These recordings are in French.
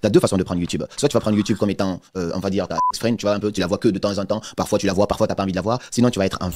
Tu as deux façons de prendre YouTube. Soit tu vas prendre YouTube comme étant, on va dire, ta ex-friend, tu vois un peu, tu la vois que de temps en temps. Parfois tu la vois, parfois tu n'as pas envie de la voir. Sinon tu vas être un...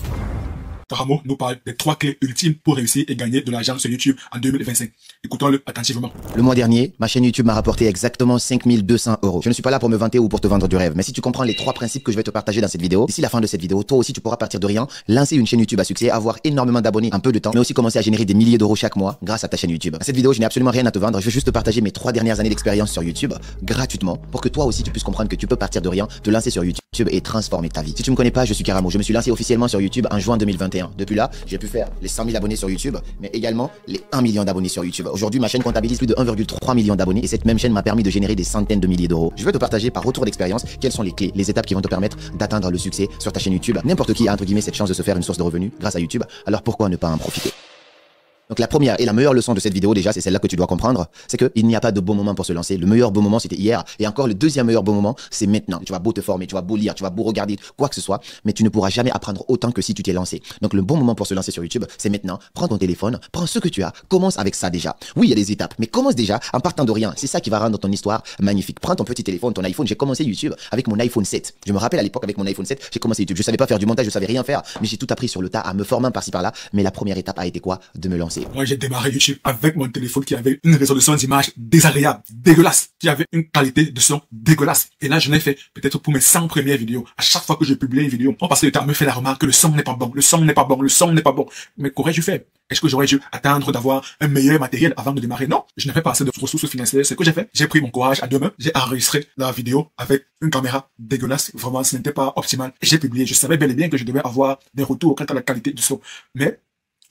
Ramo nous parle des 3 clés ultimes pour réussir et gagner de l'argent sur YouTube en 2025. Écoutons-le attentivement. Le mois dernier, ma chaîne YouTube m'a rapporté exactement 5200 €. Je ne suis pas là pour me vanter ou pour te vendre du rêve, mais si tu comprends les 3 principes que je vais te partager dans cette vidéo, d'ici la fin de cette vidéo, toi aussi tu pourras partir de rien, lancer une chaîne YouTube à succès, avoir énormément d'abonnés en peu de temps, mais aussi commencer à générer des milliers d'euros chaque mois grâce à ta chaîne YouTube. Dans cette vidéo, je n'ai absolument rien à te vendre, je vais juste te partager mes 3 dernières années d'expérience sur YouTube gratuitement pour que toi aussi tu puisses comprendre que tu peux partir de rien, te lancer sur YouTube et transformer ta vie. Si tu me connais pas, je suis Karamo. Je me suis lancé officiellement sur YouTube en juin 2021. Depuis là, j'ai pu faire les 100 000 abonnés sur YouTube, mais également les 1 million d'abonnés sur YouTube. Aujourd'hui, ma chaîne comptabilise plus de 1,3 million d'abonnés et cette même chaîne m'a permis de générer des centaines de milliers d'euros. Je vais te partager par retour d'expérience quelles sont les clés, les étapes qui vont te permettre d'atteindre le succès sur ta chaîne YouTube. N'importe qui a entre guillemets cette chance de se faire une source de revenus grâce à YouTube, alors pourquoi ne pas en profiter? Donc la première et la meilleure leçon de cette vidéo déjà, c'est celle-là que tu dois comprendre, c'est qu'il n'y a pas de bon moment pour se lancer. Le meilleur bon moment c'était hier et encore le deuxième meilleur bon moment c'est maintenant. Tu vas beau te former, tu vas beau lire, tu vas beau regarder quoi que ce soit, mais tu ne pourras jamais apprendre autant que si tu t'es lancé. Donc le bon moment pour se lancer sur YouTube, c'est maintenant. Prends ton téléphone, prends ce que tu as, commence avec ça déjà. Oui, il y a des étapes, mais commence déjà en partant de rien. C'est ça qui va rendre ton histoire magnifique. Prends ton petit téléphone, ton iPhone. J'ai commencé YouTube avec mon iPhone 7. Je me rappelle à l'époque avec mon iPhone 7, j'ai commencé YouTube. Je savais pas faire du montage, je savais rien faire, mais j'ai tout appris sur le tas, à me former par-ci par-là. Mais la première étape a été quoi? De me lancer. Moi, j'ai démarré YouTube avec mon téléphone qui avait une résolution d'image désagréable, dégueulasse, qui avait une qualité de son dégueulasse. Et là, je l'ai fait peut-être pour mes 100 premières vidéos. À chaque fois que je publie une vidéo, on passait le temps à me faire la remarque que le son n'est pas bon, le son n'est pas bon, le son n'est pas bon. Mais qu'aurais-je fait? Est-ce que j'aurais dû attendre d'avoir un meilleur matériel avant de démarrer? Non, je n'avais pas assez de ressources financières. Ce que j'ai fait, j'ai pris mon courage à deux mains, j'ai enregistré la vidéo avec une caméra dégueulasse. Vraiment, ce n'était pas optimal. Et j'ai publié. Je savais bel et bien que je devais avoir des retours quant à la qualité du son. Mais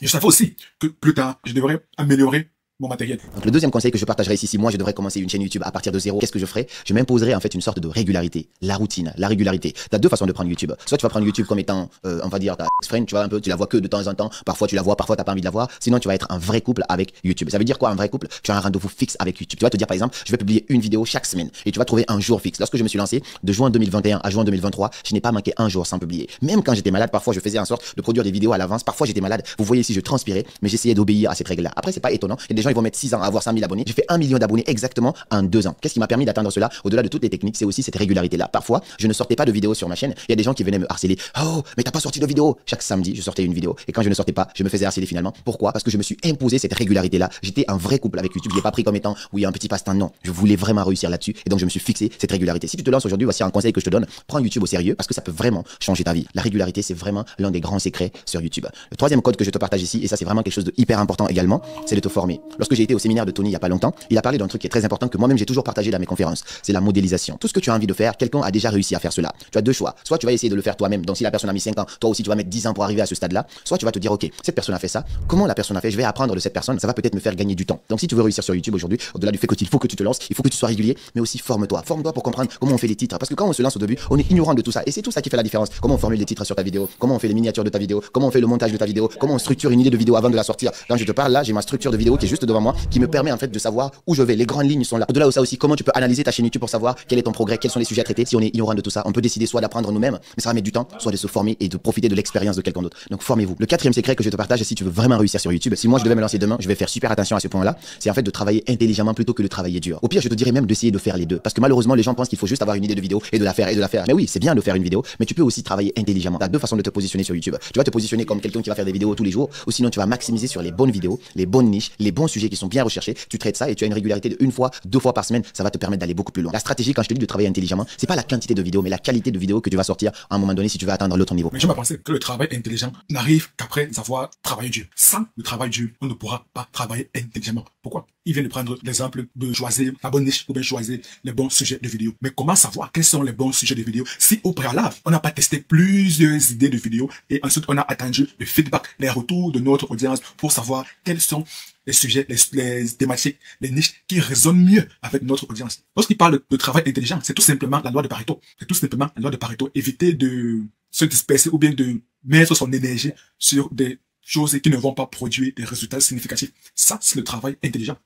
je savais aussi que plus tard, je devrais améliorer mon matériel. Donc le deuxième conseil que je partagerai ici, si moi je devrais commencer une chaîne YouTube à partir de zéro, qu'est-ce que je ferais? Je m'imposerais en fait une sorte de régularité, la routine, la régularité. Tu as deux façons de prendre YouTube. Soit tu vas prendre YouTube comme étant, on va dire, ta ex-friend, tu vois un peu, tu la vois que de temps en temps, parfois tu la vois, parfois t'as pas envie de la voir. Sinon tu vas être un vrai couple avec YouTube. Ça veut dire quoi un vrai couple? Tu as un rendez-vous fixe avec YouTube. Tu vas te dire par exemple, je vais publier une vidéo chaque semaine et tu vas trouver un jour fixe. Lorsque je me suis lancé de juin 2021 à juin 2023, je n'ai pas manqué un jour sans publier. Même quand j'étais malade, parfois je faisais en sorte de produire des vidéos à l'avance. Parfois j'étais malade. Vous voyez ici, je transpirais, mais j'essayais d'obéir à cette règle-là. Après c'est pas étonnant. Et des gens ils vont mettre 6 ans à avoir 100 000 abonnés. J'ai fait 1 million d'abonnés exactement en 2 ans. Qu'est-ce qui m'a permis d'atteindre cela? Au-delà de toutes les techniques, c'est aussi cette régularité-là. Parfois, je ne sortais pas de vidéo sur ma chaîne. Il y a des gens qui venaient me harceler. Oh, mais t'as pas sorti de vidéo? Chaque samedi, je sortais une vidéo. Et quand je ne sortais pas, je me faisais harceler finalement. Pourquoi? Parce que je me suis imposé cette régularité-là. J'étais un vrai couple avec YouTube. Je l'ai pas pris comme étant, oui, un petit passe-temps. Non. Je voulais vraiment réussir là-dessus. Et donc, je me suis fixé cette régularité. Si tu te lances aujourd'hui, voici un conseil que je te donne. Prends YouTube au sérieux parce que ça peut vraiment changer ta vie. La régularité, c'est vraiment l'un des grands secrets sur YouTube. Le troisième code que je te partage ici, et ça, c'est vraiment quelque chose de hyper important également, c'est de te former. Lorsque j'ai été au séminaire de Tony il y a pas longtemps, il a parlé d'un truc qui est très important que moi-même j'ai toujours partagé dans mes conférences. C'est la modélisation. Tout ce que tu as envie de faire, quelqu'un a déjà réussi à faire cela. Tu as deux choix. Soit tu vas essayer de le faire toi-même. Donc si la personne a mis 5 ans, toi aussi tu vas mettre 10 ans pour arriver à ce stade-là. Soit tu vas te dire, ok, cette personne a fait ça. Comment la personne a fait? Je vais apprendre de cette personne. Ça va peut-être me faire gagner du temps. Donc si tu veux réussir sur YouTube aujourd'hui, au-delà du fait qu'il faut que tu te lances, il faut que tu sois régulier, mais aussi forme-toi. Forme-toi pour comprendre comment on fait les titres. Parce que quand on se lance au début, on est ignorant de tout ça. Et c'est tout ça qui fait la différence. Comment on formule les titres sur ta vidéo? Comment on fait les miniatures de ta vidéo? Comment on fait le montage de ta vidéo? Comment on structure une idée de vidéo avant de la sortir? Quand je te parle là, j'ai ma structure de vidéo qui est juste devant moi, qui me permet en fait de savoir où je vais. Les grandes lignes sont là. Au-delà de ça aussi, comment tu peux analyser ta chaîne YouTube pour savoir quel est ton progrès, quels sont les sujets à traiter. Si on est ignorant de tout ça, on peut décider soit d'apprendre nous-mêmes, mais ça va mettre du temps, soit de se former et de profiter de l'expérience de quelqu'un d'autre. Donc formez-vous. Le quatrième secret que je te partage, si tu veux vraiment réussir sur YouTube, si moi je devais me lancer demain, je vais faire super attention à ce point-là, c'est en fait de travailler intelligemment plutôt que de travailler dur. Au pire, je te dirais même d'essayer de faire les deux, parce que malheureusement les gens pensent qu'il faut juste avoir une idée de vidéo et de la faire et de la faire. Mais oui, c'est bien de faire une vidéo, mais tu peux aussi travailler intelligemment. Tu as deux façons de te positionner sur YouTube. Tu vas te positionner comme quelqu'un qui va faire des vidéos tous les jours, ou sinon tu vas maximiser sur les bonnes vidéos, les bonnes niches, les bons sujets qui sont bien recherchés. Tu traites ça et tu as une régularité de 1 fois, 2 fois par semaine. Ça va te permettre d'aller beaucoup plus loin. La stratégie, quand je te dis de travailler intelligemment, c'est pas la quantité de vidéos, mais la qualité de vidéos que tu vas sortir à un moment donné si tu veux atteindre l'autre niveau. Mais je me pensais que le travail intelligent n'arrive qu'après avoir travaillé dur. Sans le travail dur, on ne pourra pas travailler intelligemment. Pourquoi? Il vient de prendre l'exemple de choisir la bonne niche ou bien choisir les bons sujets de vidéo. Mais comment savoir quels sont les bons sujets de vidéo si au préalable, on n'a pas testé plusieurs idées de vidéos et ensuite on a attendu le feedback, les retours de notre audience pour savoir quels sont les sujets, les thématiques, les niches qui résonnent mieux avec notre audience. Lorsqu'il parle de travail intelligent, c'est tout simplement la loi de Pareto. C'est tout simplement la loi de Pareto. Éviter de se disperser ou bien de mettre son énergie sur des choses qui ne vont pas produire des résultats significatifs. Ça, c'est le travail intelligent.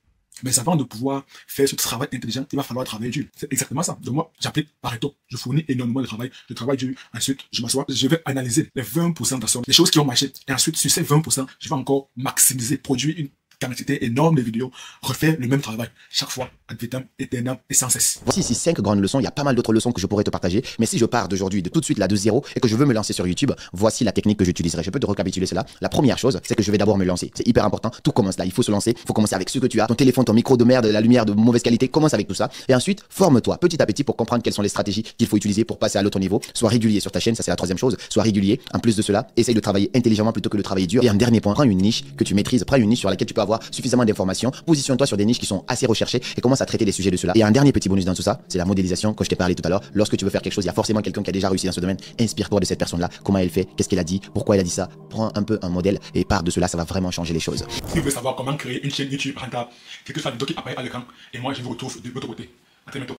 Mais avant de pouvoir faire ce travail intelligent, il va falloir travailler dur. C'est exactement ça. Donc moi, j'applique Pareto. Je fournis énormément de travail. Je travaille dur. Ensuite, je m'assois. Je vais analyser les 20% d'actions, les choses qui ont marché. Et ensuite, sur ces 20%, je vais encore maximiser, produire une quantité énorme de vidéos, refaire le même travail chaque fois, ad vitam aeternam et sans cesse. Voici ici 5 grandes leçons. Il y a pas mal d'autres leçons que je pourrais te partager. Mais si je pars d'aujourd'hui, de tout de suite là de zéro et que je veux me lancer sur YouTube, voici la technique que j'utiliserai. Je peux te récapituler cela. La première chose, c'est que je vais d'abord me lancer. C'est hyper important. Tout commence là. Il faut se lancer. Il faut commencer avec ce que tu as. Ton téléphone, ton micro de merde, la lumière de mauvaise qualité. Commence avec tout ça. Et ensuite, forme-toi petit à petit pour comprendre quelles sont les stratégies qu'il faut utiliser pour passer à l'autre niveau. Sois régulier sur ta chaîne. Ça, c'est la troisième chose. Sois régulier. En plus de cela, essaye de travailler intelligemment plutôt que de travailler dur. Et un dernier point, prends une niche que tu maîtrises. Prends une niche sur laquelle tu peux avoir suffisamment d'informations. Positionne-toi sur des niches qui sont assez recherchées et commence à traiter les sujets de cela. Et un dernier petit bonus dans tout ça, c'est la modélisation que je t'ai parlé tout à l'heure. Lorsque tu veux faire quelque chose, il y a forcément quelqu'un qui a déjà réussi dans ce domaine. Inspire-toi de cette personne-là. Comment elle fait? Qu'est-ce qu'elle a dit? Pourquoi elle a dit ça? Prends un peu un modèle et pars de cela. Ça va vraiment changer les choses. Si vous voulez savoir comment créer une chaîne YouTube rentable, c'est que ça vidéo qui apparaît à l'écran. Et moi, je vous retrouve de l'autre côté. À très bientôt.